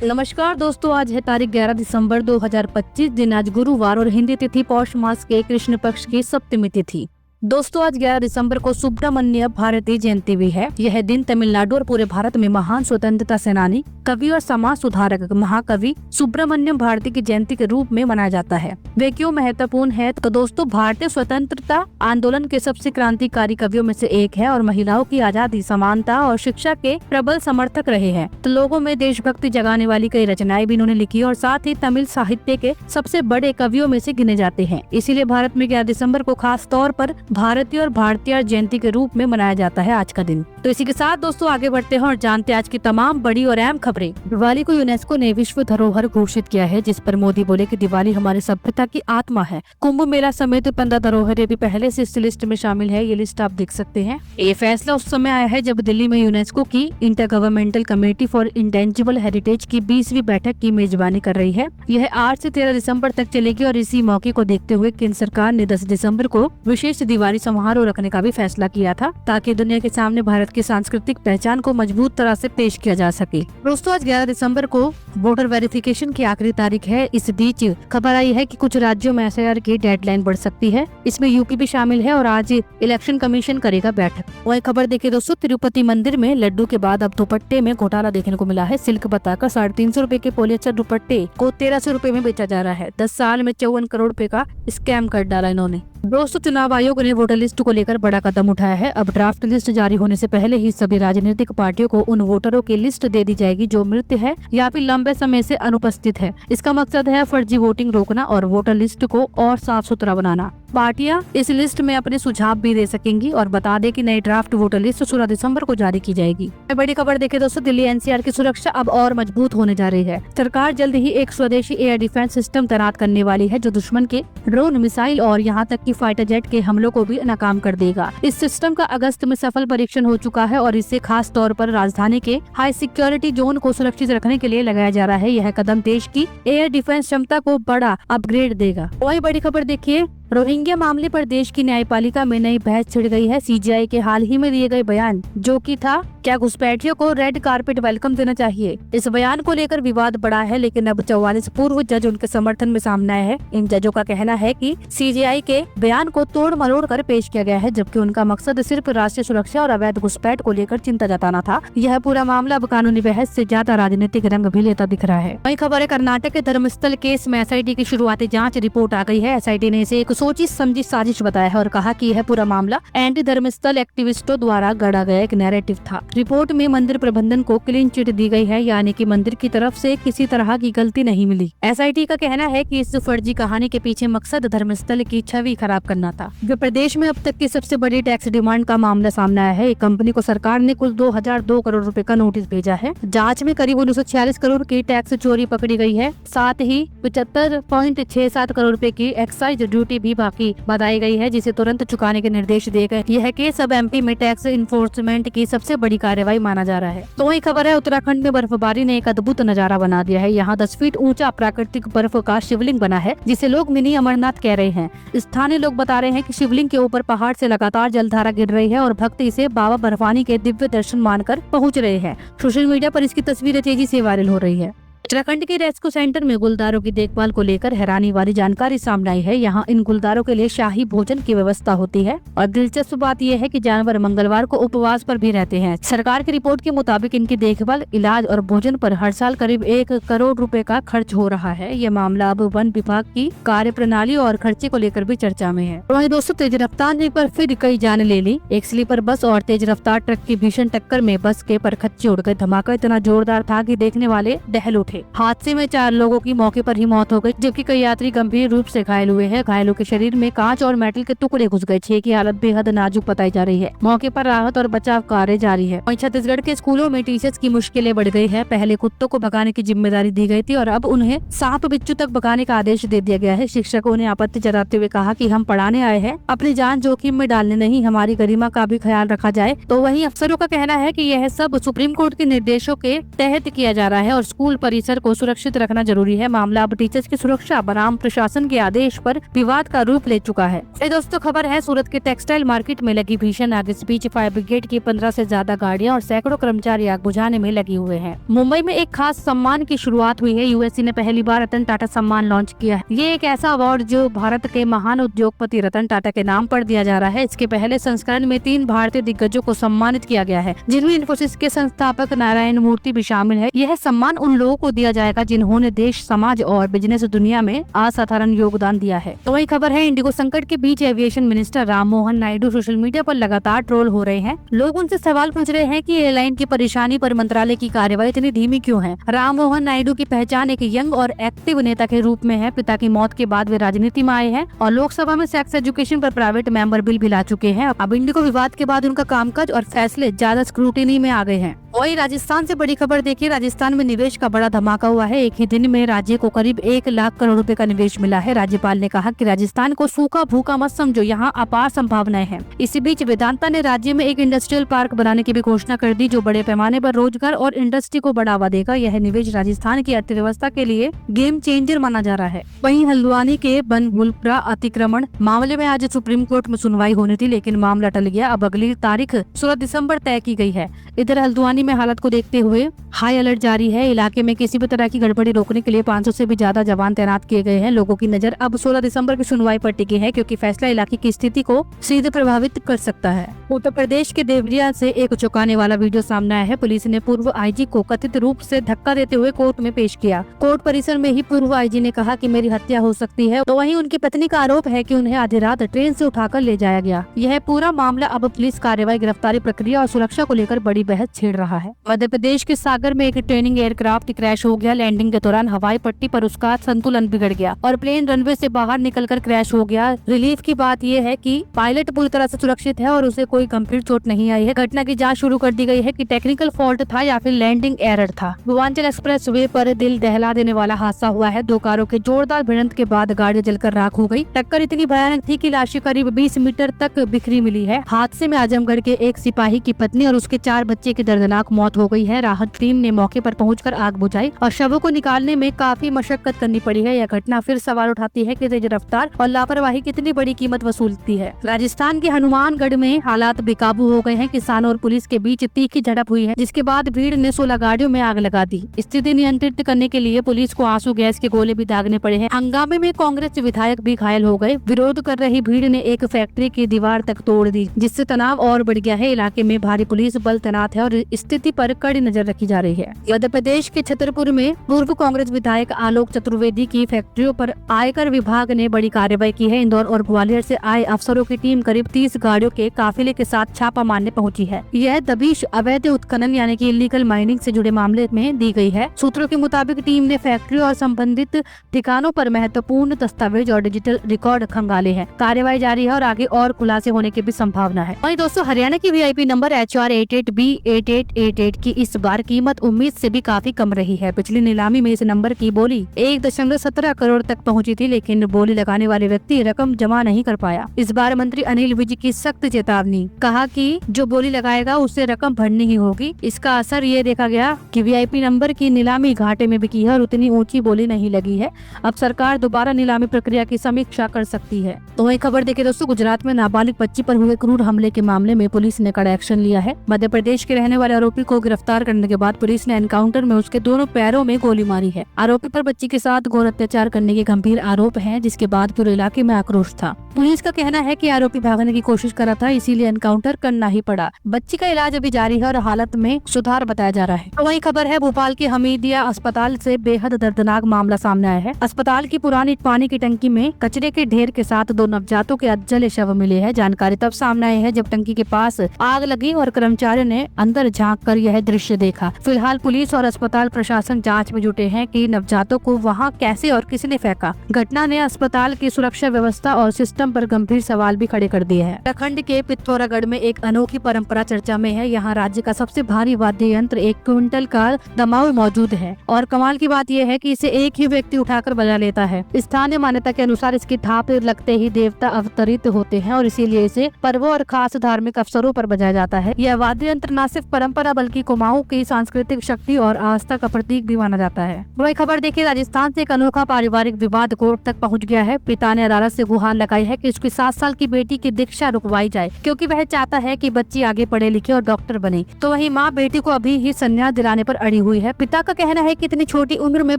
नमस्कार दोस्तों, आज है तारीख 11 दिसंबर 2025 दिन आज गुरुवार और हिंदी तिथि पौष मास के कृष्ण पक्ष की सप्तमी तिथि। दोस्तों, आज 11 दिसंबर को सुब्रमण्य भारती जयंती भी है। यह दिन तमिलनाडु और पूरे भारत में महान स्वतंत्रता सेनानी, कवि और समाज सुधारक महाकवि सुब्रमण्यम भारती की जयंती के रूप में मनाया जाता है। वे क्यों महत्वपूर्ण है? तो दोस्तों, भारतीय स्वतंत्रता आंदोलन के सबसे क्रांतिकारी कवियों में से एक है और महिलाओं की आजादी, समानता और शिक्षा के प्रबल समर्थक रहे हैं। तो लोगों में देशभक्ति जगाने वाली कई रचनाएं भी इन्होंने लिखी और साथ ही तमिल साहित्य के सबसे बड़े कवियों में से गिने जाते हैं। इसीलिए भारत में 11 दिसंबर को खास तौर पर भारतीय और भारतीय जयंती के रूप में मनाया जाता है आज का दिन। तो इसी के साथ दोस्तों आगे बढ़ते हैं और जानते हैं आज की तमाम बड़ी और अहम खबरें। दिवाली को यूनेस्को ने विश्व धरोहर घोषित किया है, जिस पर मोदी बोले कि दिवाली हमारी सभ्यता की आत्मा है। कुंभ मेला समेत 15 धरोहरें भी पहले से इस लिस्ट में शामिल है। ये लिस्ट आप देख सकते हैं। ये फैसला उस समय आया है जब दिल्ली में यूनेस्को की inter governmental committee for intangible heritage की 20वीं बैठक की मेजबानी कर रही है। यह 8 से 13 दिसंबर तक चलेगी और इसी मौके को देखते हुए केंद्र सरकार ने 10 दिसंबर को विशेष दिवाली समारोह रखने का भी फैसला किया था, ताकि दुनिया के सामने भारत की सांस्कृतिक पहचान को मजबूत तरह से पेश किया जा सके। दोस्तों, आज 11 दिसंबर को वोटर वेरिफिकेशन की आखिरी तारीख है। इस बीच खबर आई है कि कुछ राज्यों में एसआईआर की डेडलाइन बढ़ सकती है। इसमें यूपी भी शामिल है और आज इलेक्शन कमीशन करेगा बैठक। वही खबर देखिए दोस्तों, तिरुपति मंदिर में लड्डू के बाद अब दुपट्टे में घोटाला देखने को मिला है। सिल्क बताकर 350 रूपए के पॉलिएस्टर दुपट्टे को 1300 रूपए में बेचा जा रहा है। 10 साल में 54 करोड़ रूपए का स्कैम कर डाला इन्होंने। दोस्तों, चुनाव आयोग ने वोटर लिस्ट को लेकर बड़ा कदम उठाया है। अब ड्राफ्ट लिस्ट जारी होने से पहले ही सभी राजनीतिक पार्टियों को उन वोटरों की लिस्ट दे दी जाएगी जो मृत है या फिर लंबे समय से अनुपस्थित है। इसका मकसद है फर्जी वोटिंग रोकना और वोटर लिस्ट को और साफ सुथरा बनाना। पार्टियां इस लिस्ट में अपने सुझाव भी दे सकेंगी और बता दें कि नई ड्राफ्ट वोटर लिस्ट 16 दिसंबर को जारी की जाएगी। बड़ी खबर देखें दोस्तों, दिल्ली एनसीआर की सुरक्षा अब और मजबूत होने जा रही है। सरकार जल्द ही एक स्वदेशी एयर डिफेंस सिस्टम तैनात करने वाली है, जो दुश्मन के ड्रोन, मिसाइल और यहाँ तक कि फाइटर जेट के हमलों को भी नाकाम कर देगा। इस सिस्टम का अगस्त में सफल परीक्षण हो चुका है और इससे खास तौर पर राजधानी के हाई सिक्योरिटी जोन को सुरक्षित रखने के लिए लगाया जा रहा है। यह कदम देश की एयर डिफेंस क्षमता को बड़ा अपग्रेड देगा। वही बड़ी खबर देखिए, रोहिंग्या मामले पर देश की न्यायपालिका में नई बहस छिड़ गई है। सीजीआई के हाल ही में दिए गए बयान, जो कि था क्या घुसपैठियों को रेड कारपेट वेलकम देना चाहिए, इस बयान को लेकर विवाद बढ़ा है। लेकिन अब 44 पूर्व जज उनके समर्थन में सामने आए हैं। इन जजों का कहना है कि सीजीआई के बयान को तोड़ मरोड़ कर पेश किया गया है, जबकि उनका मकसद सिर्फ राष्ट्रीय सुरक्षा और अवैध घुसपैठ को लेकर चिंता जताना था। यह पूरा मामला अब कानूनी बहस से ज्यादा राजनीतिक रंग भी लेता दिख रहा है। वही खबर है, कर्नाटक के धर्मस्थल केस में एसआईटी की शुरुआती जाँच रिपोर्ट आ गई है। एसआईटी ने इसे एक सोची समझी साजिश बताया है और कहा कि यह पूरा मामला एंटी धर्मस्थल एक्टिविस्टों द्वारा गढ़ा गया एक नैरेटिव था। रिपोर्ट में मंदिर प्रबंधन को क्लीन चिट दी गई है, यानी कि मंदिर की तरफ से किसी तरह की गलती नहीं मिली। एसआईटी का कहना है कि इस फर्जी कहानी के पीछे मकसद धर्मस्थल की छवि खराब करना था। जो प्रदेश में अब तक की सबसे बड़ी टैक्स डिमांड का मामला सामने आया है। एक कंपनी को सरकार ने कुल 2002 करोड़ रुपए का नोटिस भेजा है। जाँच में करीब 946 करोड़ की टैक्स चोरी पकड़ी गई है। साथ ही 75.67 करोड़ रुपए की एक्साइज ड्यूटी भी बाकी बताई गई है, जिसे तुरंत चुकाने के निर्देश दिए गए। यह केस अब एमपी में टैक्स इन्फोर्समेंट की सबसे बड़ी कार्रवाई माना जा रहा है। तो वही खबर है, उत्तराखंड में बर्फबारी ने एक अद्भुत नजारा बना दिया है। यहाँ 10 फीट ऊंचा प्राकृतिक बर्फ का शिवलिंग बना है, जिसे लोग मिनी अमरनाथ कह रहे हैं। स्थानीय लोग बता रहे हैं कि शिवलिंग के ऊपर पहाड़ से लगातार जलधारा गिर रही है और भक्त इसे बाबा बर्फानी के दिव्य दर्शन मानकर पहुँच रहे हैं। सोशल मीडिया पर इसकी तस्वीरें तेजी से वायरल हो रही है। उत्तराखंड के रेस्क्यू सेंटर में गुलदारों की देखभाल को लेकर हैरानी वाली जानकारी सामने आई है। यहाँ इन गुलदारों के लिए शाही भोजन की व्यवस्था होती है और दिलचस्प बात यह है कि जानवर मंगलवार को उपवास पर भी रहते हैं। सरकार की रिपोर्ट के मुताबिक इनकी देखभाल, इलाज और भोजन पर हर साल करीब 1 करोड़ रुपए का खर्च हो रहा है। ये मामला अब वन विभाग की कार्य प्रणाली और खर्चे को लेकर भी चर्चा में है। वहीं दोस्तों, तेज रफ्तार ने एक बार फिर कई जान ले ली। एक स्लीपर बस और तेज रफ्तार ट्रक की भीषण टक्कर में बस के परखच्चे उड़ गए। धमाका इतना जोरदार था कि देखने वाले दहल उठे। हादसे में 4 लोगों की मौके पर ही मौत हो गई, जबकि कई यात्री गंभीर रूप से घायल हुए हैं। घायलों के शरीर में कांच और मेटल के टुकड़े घुस गए। 6 की हालत बेहद नाजुक बताई जा रही है। मौके पर राहत और बचाव कार्य जारी है। वहीं छत्तीसगढ़ के स्कूलों में टीचर्स की मुश्किलें बढ़ गई है। पहले कुत्तों को भगाने की जिम्मेदारी दी गई थी और अब उन्हें सांप बिच्छू तक भगाने का आदेश दे दिया गया है। शिक्षकों ने आपत्ति जताते हुए कहा कि हम पढ़ाने आए हैं, अपनी जान जोखिम में डालने नहीं। हमारी गरिमा का भी ख्याल रखा जाए। तो वहीं अफसरों का कहना है कि यह सब सुप्रीम कोर्ट के निर्देशों के तहत किया जा रहा है और स्कूल परिसर परिसर को सुरक्षित रखना जरूरी है। मामला अब टीचर्स की सुरक्षा बनाम प्रशासन के आदेश पर विवाद का रूप ले चुका है। दोस्तों खबर है सूरत के टेक्सटाइल मार्केट में लगी भीषण आग। इस बीच फायर ब्रिगेड की 15 से ज्यादा गाड़ियां और सैकड़ों कर्मचारी आग बुझाने में लगे हुए हैं। मुंबई में एक खास सम्मान की शुरुआत हुई है। यूएससी ने पहली बार रतन टाटा सम्मान लॉन्च किया है। ये एक ऐसा अवार्ड जो भारत के महान उद्योगपति रतन टाटा के नाम पर दिया जा रहा है। इसके पहले संस्करण में 3 भारतीय दिग्गजों को सम्मानित किया गया है, जिनमें इन्फोसिस के संस्थापक नारायण मूर्ति भी शामिल है। यह सम्मान उन लोगों को दिया जाएगा जिन्होंने देश, समाज और बिजनेस दुनिया में असाधारण योगदान दिया है। तो वही खबर है इंडिगो संकट के बीच aviation minister Rammohan Naidu social media पर लगातार ट्रोल हो रहे हैं। लोग उनसे सवाल पूछ रहे हैं कि एयरलाइन की परेशानी पर मंत्रालय की कार्रवाई इतनी धीमी क्यों है। राममोहन नायडू की पहचान एक यंग और एक्टिव नेता के रूप में है। पिता की मौत के बाद वे राजनीति में आए हैं और लोकसभा में सेक्स एजुकेशन पर प्राइवेट मेंबर बिल भी ला चुके हैं। अब इंडिगो विवाद के बाद उनका कामकाज और फैसले ज्यादा स्क्रूटिनी में आ गए हैं। वही राजस्थान से बड़ी खबर देखिए, राजस्थान में निवेश का बड़ा धमाका हुआ है। एक ही दिन में राज्य को करीब 1 लाख करोड़ रुपए का निवेश मिला है। राज्यपाल ने कहा कि राजस्थान को सूखा भूखा मत समझो, यहाँ अपार संभावनाएं हैं। इसी बीच वेदांता ने राज्य में एक इंडस्ट्रियल पार्क बनाने की भी घोषणा कर दी, जो बड़े पैमाने पर रोजगार और इंडस्ट्री को बढ़ावा देगा। यह निवेश राजस्थान की अर्थव्यवस्था के लिए गेम चेंजर माना जा रहा है। वहीं हल्द्वानी के बनगुलपुरा अतिक्रमण मामले में आज सुप्रीम कोर्ट में सुनवाई होनी थी, लेकिन मामला टल गया। अब अगली तारीख 16 दिसंबर तय की गई है। इधर हल्द्वानी में हालत को देखते हुए हाई अलर्ट जारी है। इलाके में किसी भी तरह की गड़बड़ी रोकने के लिए 500 से भी ज्यादा जवान तैनात किए गए हैं। लोगों की नजर अब 16 दिसंबर की सुनवाई पर टिकी है, क्योंकि फैसला इलाके की स्थिति को सीधे प्रभावित कर सकता है। उत्तर प्रदेश के देवरिया से एक चौंकाने वाला वीडियो सामने आया है। पुलिस ने पूर्व आईजी को कथित रूप से धक्का देते हुए कोर्ट में पेश किया। कोर्ट परिसर में ही पूर्व आईजी ने कहा कि मेरी हत्या हो सकती है, तो वहीं उनकी पत्नी का आरोप है कि उन्हें आधी रात ट्रेन से उठाकर ले जाया गया। यह पूरा मामला अब पुलिस कार्रवाई, गिरफ्तारी प्रक्रिया और सुरक्षा को लेकर बड़ी बहस छेड़ रहा है। मध्य प्रदेश के सागर में एक ट्रेनिंग एयरक्राफ्ट क्रैश हो गया। लैंडिंग के दौरान हवाई पट्टी पर उसका संतुलन बिगड़ गया और प्लेन रनवे से बाहर निकलकर क्रैश हो गया। रिलीफ की बात यह है कि पायलट पूरी तरह से सुरक्षित है और उसे कोई गंभीर चोट नहीं आई है। घटना की जांच शुरू कर दी गई है कि टेक्निकल फॉल्ट था या फिर लैंडिंग एरर था। पूर्वांचल एक्सप्रेस वे पर दिल दहला देने वाला हादसा हुआ है। 2 कारों के जोरदार भिड़ंत के बाद गाड़ी जलकर राख हो गई। टक्कर इतनी भयानक थी कि लाशें करीब 20 मीटर तक बिखरी मिली है। हादसे में आजमगढ़ के एक सिपाही की पत्नी और उसके 4 बच्चे की दर्दनाक मौत हो गई है। राहत टीम ने मौके पर पहुंचकर आग बुझाई और शवों को निकालने में काफी मशक्कत करनी पड़ी है। यह घटना फिर सवाल उठाती है कि तेज रफ्तार और लापरवाही कितनी बड़ी कीमत वसूलती है। राजस्थान के हनुमानगढ़ में हालात बेकाबू हो गए हैं। किसानों और पुलिस के बीच तीखी झड़प हुई है, जिसके बाद भीड़ ने 16 गाड़ियों में आग लगा दी। स्थिति नियंत्रित करने के लिए पुलिस को आंसू गैस के गोले भी दागने पड़े हैं। हंगामे में कांग्रेस विधायक भी घायल हो गए। विरोध कर रही भीड़ ने एक फैक्ट्री की दीवार तक तोड़ दी, जिससे तनाव और बढ़ गया है। इलाके में भारी पुलिस बल तैनात है और स्थिति पर कड़ी नजर रखी जा रही है। मध्य प्रदेश के छतरपुर में पूर्व कांग्रेस विधायक आलोक चतुर्वेदी की फैक्ट्रियों पर आयकर विभाग ने बड़ी कार्रवाई की है। इंदौर और ग्वालियर से आए अफसरों की टीम करीब 30 गाड़ियों के काफिले के साथ छापा मारने पहुंची है। यह दबिश अवैध उत्खनन यानी कि इलीगल माइनिंग से जुड़े मामले में दी गई है। सूत्रों के मुताबिक टीम ने फैक्ट्री और संबंधित ठिकानों पर महत्वपूर्ण दस्तावेज और डिजिटल रिकॉर्ड खंगाले हैं। कार्रवाई जारी है और आगे और खुलासे होने की भी संभावना है। वहीं दोस्तों हरियाणा की VIP नंबर HR88B8888 की इस बार कीमत उम्मीद से भी काफी कम रही है। पिछली नीलामी में इस नंबर की बोली 1.17 करोड़ तक पहुंची थी, लेकिन बोली लगाने वाले व्यक्ति रकम जमा नहीं कर पाया। इस बार मंत्री अनिल विज की सख्त चेतावनी, कहा कि जो बोली लगाएगा उसे रकम भरनी ही होगी। इसका असर ये देखा गया कि VIP नंबर की नीलामी घाटे में बिकी है और उतनी ऊंची बोली नहीं लगी है। अब सरकार दोबारा नीलामी प्रक्रिया की समीक्षा कर सकती है। तो वही खबर देखिए दोस्तों, गुजरात में नाबालिग बच्ची पर हुए क्रूर हमले के मामले में पुलिस ने कड़ा एक्शन लिया है। मध्य प्रदेश के रहने वाले आरोपी को गिरफ्तार करने के बाद पुलिस ने एनकाउंटर में उसके दोनों पैरों में गोली मारी है। आरोपी पर बच्ची के साथ घोर अत्याचार करने के गंभीर आरोप हैं, जिसके बाद पूरे इलाके में आक्रोश था। पुलिस का कहना है कि आरोपी भागने की कोशिश कर रहा था, इसीलिए एनकाउंटर करना ही पड़ा। बच्ची का इलाज अभी जारी है और हालत में सुधार बताया जा रहा है। तो वही खबर है, भोपाल के हमीदिया अस्पताल से बेहद दर्दनाक मामला सामने आया है। अस्पताल की पुरानी पानी की टंकी में कचरे के ढेर के साथ 2 नवजातों के जले शव मिले हैं। जानकारी तब सामने आई है जब टंकी के पास आग लगी और कर्मचारियों ने अंदर झांक कर यह दृश्य देखा। फिलहाल पुलिस और अस्पताल प्रशासन जांच में जुटे हैं कि नवजातों को वहां कैसे और किसने फेंका। घटना ने अस्पताल की सुरक्षा व्यवस्था और सिस्टम पर गंभीर सवाल भी खड़े कर दिए हैं। उत्तराखंड के पिथौरागढ़ में एक अनोखी परंपरा चर्चा में है। यहाँ राज्य का सबसे भारी वाद्य यंत्र 1 क्विंटल का दमाऊ मौजूद है और कमाल की बात यह है कि इसे एक ही व्यक्ति उठाकर बजा लेता है। स्थानीय मान्यता के अनुसार इसकी थाप लगते ही देवता अवतरित होते हैं और इसीलिए इसे पर्वों और खास धार्मिक अवसरों पर बजाया जाता है। यह वाद्य यंत्र न सिर्फ परंपरा बल्कि कुमाऊं की सांस्कृतिक शक्ति और आस्था का प्रतीक प्रतीक भी माना जाता है। वही खबर देखिए, राजस्थान से एक अनोखा पारिवारिक विवाद कोर्ट तक पहुंच गया है। पिता ने अदालत से गुहार लगाई है कि उसकी 7 साल की बेटी की दीक्षा रुकवाई जाए, क्योंकि वह चाहता है कि बच्ची आगे पढ़े लिखे और डॉक्टर बने। तो वहीं मां बेटी को अभी ही संन्यास दिलाने पर अड़ी हुई है। पिता का कहना है कि इतनी छोटी उम्र में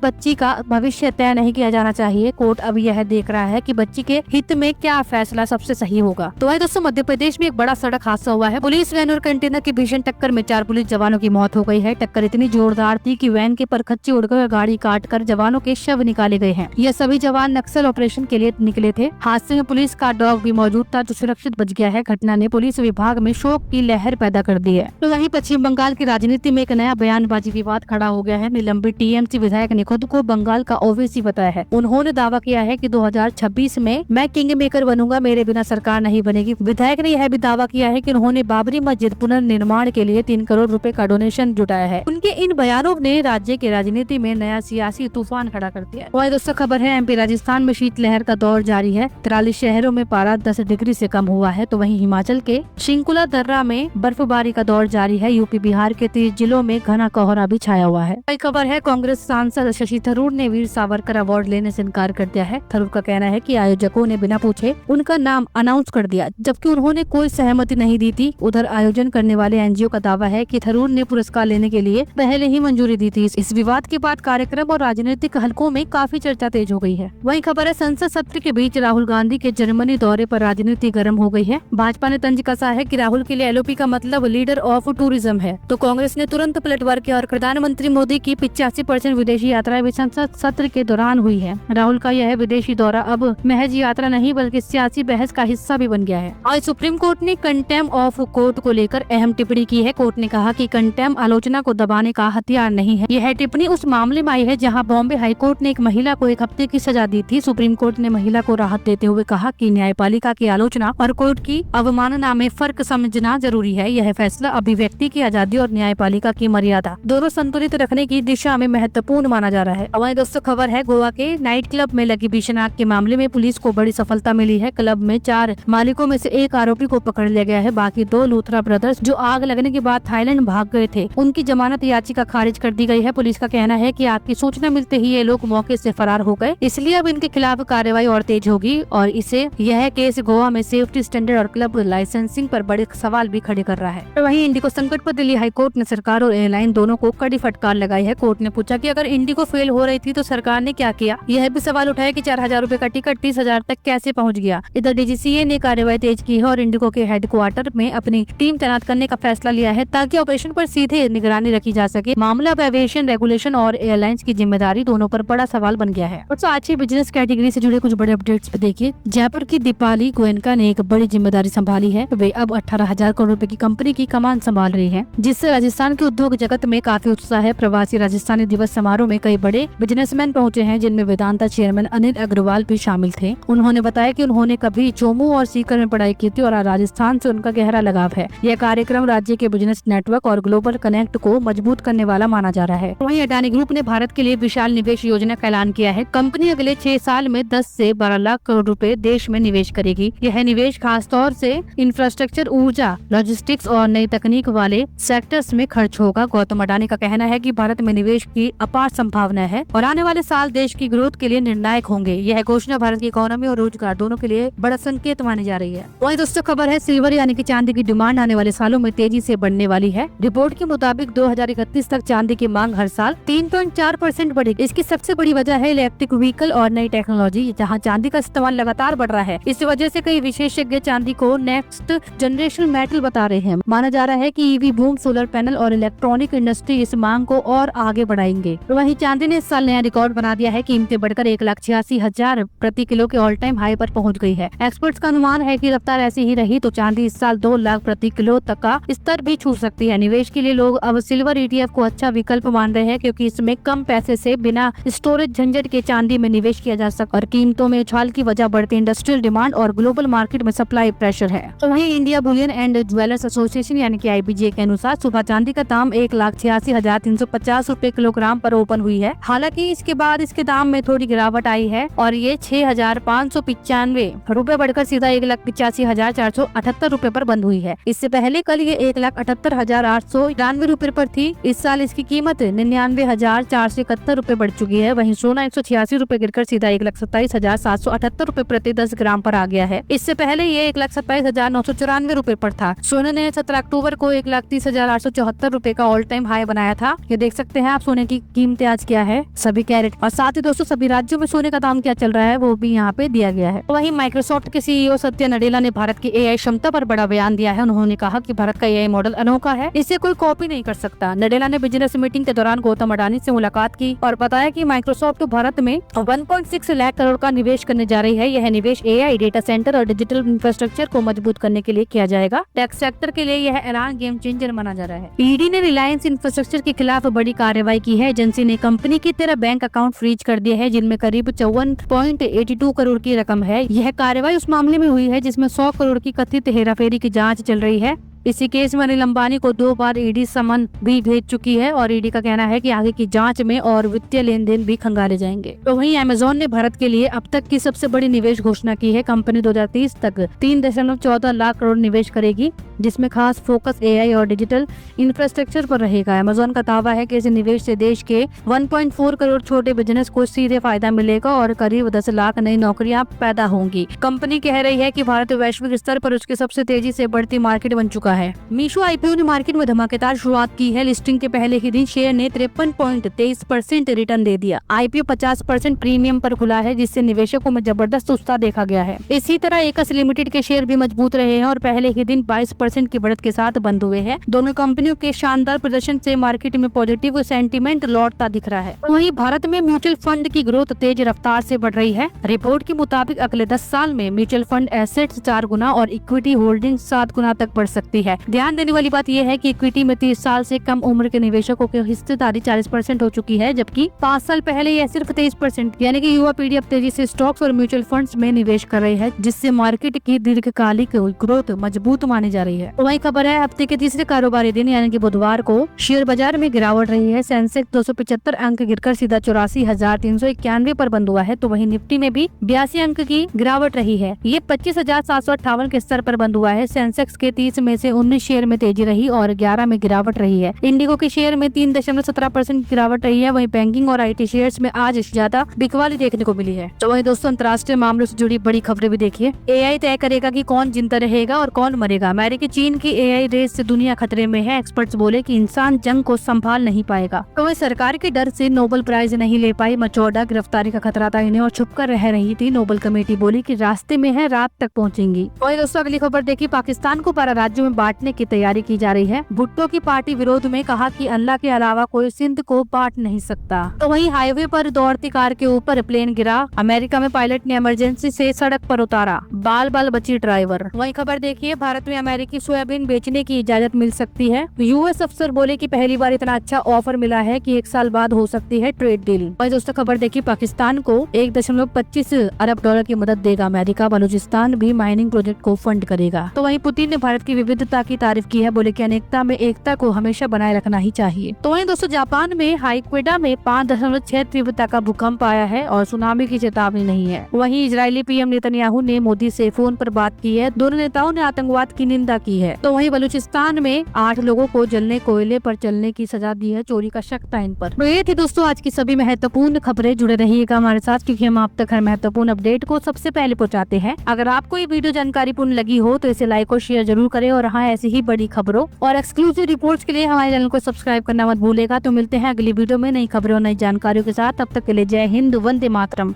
बच्ची का भविष्य तय नहीं किया जाना चाहिए। कोर्ट अब यह देख रहा है कि बच्ची के हित में क्या फैसला सबसे सही होगा। तो वही दोस्तों, मध्य प्रदेश में एक बड़ा सड़क हादसा हुआ है। पुलिस वैन और कंटेनर की भीषण टक्कर में 4 पुलिस जवानों की मौत हो गई है। टक्कर इतनी जोरदार थी कि वैन के परखच्चे उड़कर गाड़ी काटकर जवानों के शव निकाले गए हैं। यह सभी जवान नक्सल ऑपरेशन के लिए निकले थे। हादसे में पुलिस का डॉग भी मौजूद था, जो सुरक्षित बच गया है। घटना ने पुलिस विभाग में शोक की लहर पैदा कर दी है। तो वहीं पश्चिम बंगाल की राजनीति में एक नया बयानबाजी विवाद खड़ा हो गया है। निलंबित टीएमसी विधायक ने खुद को बंगाल का ओवैसी बताया है। उन्होंने दावा किया है कि 2026 में मैं किंग मेकर बनूंगा, मेरे बिना सरकार नहीं बनेगी। विधायक ने यह भी दावा किया है कि उन्होंने बाबरी मस्जिद पुनर्निर्माण के लिए 3 करोड़ रुपए का डोनेशन जुटाया है। उनके इन बयानों ने राज्य की राजनीति में नया सियासी तूफान खड़ा कर दिया। वही दोस्तों खबर है, एमपी राजस्थान में शीतलहर का दौर जारी है। 43 शहरों में पारा 10 डिग्री से कम हुआ है। तो वहीं हिमाचल के शिंकुला दर्रा में बर्फबारी का दौर जारी है। यूपी बिहार के 30 जिलों में घना कोहरा भी छाया हुआ है। वही खबर है, कांग्रेस सांसद शशि थरूर ने वीर सावरकर अवार्ड लेने से इनकार कर दिया है। थरूर का कहना है कि आयोजकों ने बिना पूछे उनका नाम अनाउंस कर दिया, जबकि उन्होंने कोई सहमति नहीं दी थी। उधर आयोजन करने वाले एनजीओ का दावा है कि थरूर ने पुरस्कार लेने के लिए पहले ही मंजूरी दी थी। इस विवाद के बाद कार्यक्रम और राजनीतिक हलकों में काफी चर्चा तेज हो गई है। वही खबर है, संसद सत्र के बीच राहुल गांधी के जर्मनी दौरे पर राजनीति गर्म हो गई है। भाजपा ने तंज कसा है कि राहुल के लिए एलओपी का मतलब लीडर ऑफ टूरिज्म है। तो कांग्रेस ने तुरंत पलटवार किया और प्रधानमंत्री मोदी की 85% विदेशी यात्रा भी संसद सत्र के दौरान हुई है। राहुल का यह विदेशी दौरा अब महज यात्रा नहीं बल्कि सियासी बहस का हिस्सा भी बन गया है। आज सुप्रीम कोर्ट ने कंटेम्प्ट ऑफ कोर्ट को लेकर अहम टिप्पणी की है। कोर्ट ने कहा कि कंटेम्प्ट आलोचना को दबाने का हथियार नहीं है। यह टिप्पणी उस मामले में आई है जहां बॉम्बे हाईकोर्ट ने एक महिला को 1 हफ्ते की सजा दी थी। सुप्रीम कोर्ट ने महिला को राहत देते हुए कहा कि न्यायपालिका की आलोचना और कोर्ट की अवमानना में फर्क समझना जरूरी है। यह फैसला अभिव्यक्ति की आजादी और न्यायपालिका की मर्यादा दोनों संतुलित रखने की दिशा में महत्वपूर्ण माना जा रहा है। हमारे दोस्तों खबर है, गोवा के नाइट क्लब में लगी भीषण आग के मामले में पुलिस को बड़ी सफलता मिली है। क्लब में 4 मालिकों में से एक आरोपी को पकड़ लिया गया है। बाकी 2 लूथरा ब्रदर्स जो आग लगने के बाद थाईलैंड भाग गए थे, उनकी जमानत याचिका खारिज कर दी गई है। पुलिस का कहना है कि आग की सूचना मिलते ही ये लोग मौके से फरार हो गए, इसलिए अब इनके खिलाफ कार्रवाई और तेज होगी और इसे यह केस गोवा में सेफ्टी स्टैंडर्ड और क्लब लाइसेंसिंग पर बड़े सवाल भी खड़े कर रहा है। तो वहीं इंडिगो संकट पर दिल्ली हाईकोर्ट ने सरकार और एयरलाइन दोनों को कड़ी फटकार लगाई है। कोर्ट ने पूछा कि अगर इंडिगो फेल हो रही थी तो सरकार ने क्या किया। यह भी सवाल उठाया कि 4,000 रुपए का टिकट 30,000 तक कैसे पहुंच गया। इधर डीजीसीए ने कार्रवाई तेज की है और इंडिगो के हेडक्वार्टर में अपनी टीम तैनात करने का फैसला लिया है ताकि ऑपरेशन पर सीधे निगरानी रखी जा सके। मामला अब एविएशन रेगुलेशन और एयरलाइंस की जिम्मेदारी दोनों पर बड़ा सवाल बन गया है। तो आज बिजनेस कैटेगरी से जुड़े कुछ बड़े अपडेट्स पे देखिए। जयपुर की दीपाली गोयनका ने एक बड़ी जिम्मेदारी संभाली है। वे अब 18,000 करोड़ रुपए की कंपनी की कमान संभाल रही है, जिससे राजस्थान के उद्योग जगत में काफी उत्साह है। प्रवासी राजस्थानी दिवस समारोह में कई बड़े बिजनेसमैन पहुंचे हैं, जिनमें वेदांता चेयरमैन अनिल अग्रवाल भी शामिल थे। उन्होंने बताया कि उन्होंने कभी जम्मू और सीकर में पढ़ाई की थी और राजस्थान से उनका गहरा लगाव है। यह कार्यक्रम राज्य के बिजनेस नेटवर्क और ग्लोबल कनेक्ट को मजबूत करने वाला माना जा रहा है। वहीं अडानी ग्रुप ने भारत के लिए विशाल निवेश योजना का ऐलान किया है। कंपनी अगले 6 साल में 10 से 12 लाख करोड़ रुपए देश में निवेश करेगी। यह निवेश खासतौर से इंफ्रास्ट्रक्चर, ऊर्जा, लॉजिस्टिक्स और नई तकनीक वाले सेक्टर्स में खर्च होगा। गौतम अडानी का कहना है कि भारत में निवेश की अपार संभावना है और आने वाले साल देश की ग्रोथ के लिए निर्णायक होंगे। यह घोषणा भारत की इकोनॉमी और रोजगार दोनों के लिए बड़ा संकेत मानी जा रही है। वहीं दोस्तों खबर है, सिल्वर यानी कि चांदी की डिमांड आने वाले सालों में तेजी से बढ़ने वाली है। रिपोर्ट के मुताबिक 2031 तक चांदी की मांग हर साल 3.4% बढ़ेगी। इसकी सबसे बड़ी वजह है इलेक्ट्रिक व्हीकल और नई टेक्नोलॉजी, जहां चांदी का इस्तेमाल लगातार बढ़ रहा है। इस वजह से कई विशेषज्ञ चांदी को नेक्स्ट जनरेशन मेटल बता रहे हैं। माना जा रहा है कि ईवी बूम, सोलर पैनल और इलेक्ट्रॉनिक इंडस्ट्री इस मांग को और आगे बढ़ाएंगे। वहीं चांदी ने इस साल नया रिकॉर्ड बना दिया है। कीमतें बढ़कर 1,86,000 प्रति किलो के ऑल टाइम हाई पर पहुंच गई है। एक्सपर्ट्स का अनुमान है कि रफ्तार ऐसी ही रही तो चांदी इस साल 2 लाख प्रति किलो तक का स्तर भी छू सकती है। निवेश के लिए लोग अब सिल्वर ETF को अच्छा विकल्प मान रहे हैं, क्योंकि इसमें कम पैसे से बिना स्टोरेज झंझट के चांदी में निवेश किया जा सकता और कीमतों में उछाल की वजह बढ़ती इंडस्ट्रियल डिमांड और ग्लोबल मार्केट में सप्लाई प्रेशर है। तो वहीं India Boolean and jewellers association यानी कि IBJ के अनुसार सुबह चांदी का दाम 1,86,350 रुपए किलोग्राम पर ओपन हुई है। हालांकि इसके बाद इसके दाम में थोड़ी गिरावट आई है और ये 6,595 रुपए बढ़कर सीधा 1,85,478 रुपए पर बंद हुई है। इससे पहले कल ये 1,78,893 रुपए पर थी। इस साल इसकी कीमत ₹99,471 बढ़ चुकी है। वहीं सोना 186 रुपए गिरकर सीधा 1,27,778 रुपए प्रति 10 ग्राम पर आ गया है। इससे पहले ये 1,27,994 रुपए पर था। सोने ने 17 अक्टूबर को 1,30,874 रुपए का ऑल टाइम हाई बनाया था। ये देख सकते हैं आप सोने की कीमतें आज क्या है सभी कैरेट। और साथ ही दोस्तों सभी राज्यों में सोने का दाम क्या चल रहा है वो भी यहाँ पे दिया गया है। वहीं माइक्रोसॉफ्ट के सीईओ सत्या नडेला ने भारत की एआई क्षमता पर बड़ा बयान दिया है। उन्होंने कहा कि भारत का एआई मॉडल अनोखा है, इसे कोई कॉपी नहीं कर सकता। नडेला ने बिजनेस मीटिंग के दौरान गौतम अडानी से मुलाकात की और बताया कि माइक्रोसॉफ्ट भारत में 1.6 लाख करोड़ का निवेश करने जा रही है। यह निवेश एआई, डेटा सेंटर और डिजिटल इंफ्रास्ट्रक्चर को मजबूत करने के लिए किया जाएगा। टेक सेक्टर के लिए यह ऐलान गेम चेंजर माना जा रहा है। ईडी ने रिलायंस इंफ्रास्ट्रक्चर के खिलाफ बड़ी कार्रवाई की है। एजेंसी ने कंपनी की 13 बैंक अकाउंट फ्रीज कर दिए हैं, जिनमें करीब 54.82 करोड़ की रकम है। यह कार्रवाई उस मामले में हुई है जिसमें 100 करोड़ की कथित हेराफेरी की जांच चल रही है। इसी केस में अनिल अंबानी को 2 बार ईडी समन भी भेज चुकी है और ईडी का कहना है कि आगे की जांच में और वित्तीय लेन देन भी खंगाले जाएंगे। तो वहीं अमेज़न ने भारत के लिए अब तक की सबसे बड़ी निवेश घोषणा की है। कंपनी 2030 तक 3.14 लाख करोड़ निवेश करेगी, जिसमें खास फोकस एआई और डिजिटल इंफ्रास्ट्रक्चर पर रहेगा। अमेज़न का दावा है कि इस निवेश से देश के 1.4 करोड़ छोटे बिजनेस को सीधे फायदा मिलेगा और करीब 10 लाख नई नौकरियां पैदा होंगी। कंपनी कह रही है कि भारत वैश्विक स्तर पर उसकी सबसे तेजी से बढ़ती मार्केट बन चुका है। मीशो आईपीओ ने मार्केट में धमाकेदार शुरुआत की है। लिस्टिंग के पहले ही दिन शेयर ने 53.23% रिटर्न दे दिया। आईपीओ 50% प्रीमियम पर खुला है, जिससे निवेशकों में जबरदस्त उत्साह देखा गया है। इसी तरह एकस लिमिटेड के शेयर भी मजबूत रहे हैं और पहले ही दिन 22% की बढ़त के साथ बंद हुए हैं। दोनों कंपनियों के शानदार प्रदर्शन से मार्केट में पॉजिटिव सेंटीमेंट लौटता दिख रहा है। वहीं भारत में म्यूचुअल फंड की ग्रोथ तेज रफ्तार से बढ़ रही है। रिपोर्ट के मुताबिक अगले 10 साल में म्यूचुअल फंड एसेट्स 4 गुना और इक्विटी होल्डिंग 7 गुना तक बढ़ सकती है। ध्यान देने वाली बात यह है कि इक्विटी में 30 साल से कम उम्र के निवेशकों की हिस्सेदारी 40% हो चुकी है, जबकि 5 साल पहले यह सिर्फ 23%। यानी कि युवा पीढ़ी अब तेजी से स्टॉक्स और म्यूचुअल फंड्स में निवेश कर रही है, जिससे मार्केट की दीर्घकालिक ग्रोथ मजबूत मानी जा ररही है। वही खबर है हफ्ते के तीसरे कारोबारी दिन यानी कि बुधवार को शेयर बाजार में गिरावट रही है। सेंसेक्स 275 अंक गिरकर सीधा 84,391 पर बंद हुआ है। तो वही निफ्टी में भी 82 अंक की गिरावट रही है। ये 25,758 के स्तर पर बंद हुआ है। सेंसेक्स के 30 में से 19 शेयर में तेजी रही और 11 में गिरावट रही है। इंडिगो के शेयर में 3.17% गिरावट रही है। वहीं बैंकिंग और आईटी शेयर्स में आज ज्यादा बिकवाली देखने को मिली है। तो वहीं दोस्तों अंतर्राष्ट्रीय मामलों से जुड़ी बड़ी खबरें भी देखिए। एआई तय करेगा कि कौन जिंदा रहेगा और कौन मरेगा। अमेरिकी चीन की एआई रेस से दुनिया खतरे में है। एक्सपर्ट्स बोले कि इंसान जंग को संभाल नहीं पाएगा। तो वहीं सरकार के डर से नोबेल प्राइज नहीं ले पाई मचौडा। गिरफ्तारी का खतरा था इन्हें और छुपकर रह रही थी। नोबेल कमेटी बोली कि रास्ते में है, रात तक पहुंचेंगी। वहीं दोस्तों अगली खबर देखिए। पाकिस्तान को 12 राज्यों में बांटने की तैयारी की जा रही है। भुट्टो की पार्टी विरोध में कहा कि अल्लाह के अलावा कोई सिंध को बांट नहीं सकता। तो वहीं हाईवे पर दौड़ती कार के ऊपर प्लेन गिरा। अमेरिका में पायलट ने इमरजेंसी से सड़क पर उतारा। बाल बाल बची ड्राइवर। वहीं खबर देखिए। भारत में अमेरिकी सोयाबीन बेचने की इजाजत मिल सकती है। यूएस अफसर बोले कि पहली बार इतना अच्छा ऑफर मिला है कि 1 साल बाद हो सकती है ट्रेड डील। वहीं दोस्तों खबर देखिए। पाकिस्तान को 1.25 अरब डॉलर की मदद देगा अमेरिका। बलूचिस्तान भी माइनिंग प्रोजेक्ट को फंड करेगा। तो वहीं पुतिन ने भारत की विविधता की तारीफ की है। बोले कि अनेकता में एकता को हमेशा बनाए रखना ही चाहिए। तो वहीं दोस्तों जापान में हाइक्वेडा में 5.6 तीव्रता का भूकंप आया है और सुनामी की चेतावनी नहीं है। वहीं इजरायली पीएम नेतन्याहू ने मोदी से फोन पर बात की है। दोनों नेताओं ने आतंकवाद की निंदा की है। तो वहीं बलूचिस्तान में 8 लोगों को जलने कोयले पर चलने की सजा दी है। चोरी का शक था इन पर। तो ये थी दोस्तों आज की सभी महत्वपूर्ण खबरें। जुड़े रहिएगा हमारे साथ क्योंकि हम आप तक हर महत्वपूर्ण अपडेट को सबसे पहले पहुंचाते हैं। अगर आपको ये वीडियो जानकारीपूर्ण लगी हो तो इसे लाइक और शेयर जरूर करें और हाँ ऐसी ही बड़ी खबरों और एक्सक्लूसिव रिपोर्ट्स के लिए हमारे चैनल को सब्सक्राइब करना मत भूलेगा। तो मिलते हैं अगली वीडियो में नई खबरों और नई जानकारियों के साथ। तब तक के लिए जय हिंद, वंदे मातरम।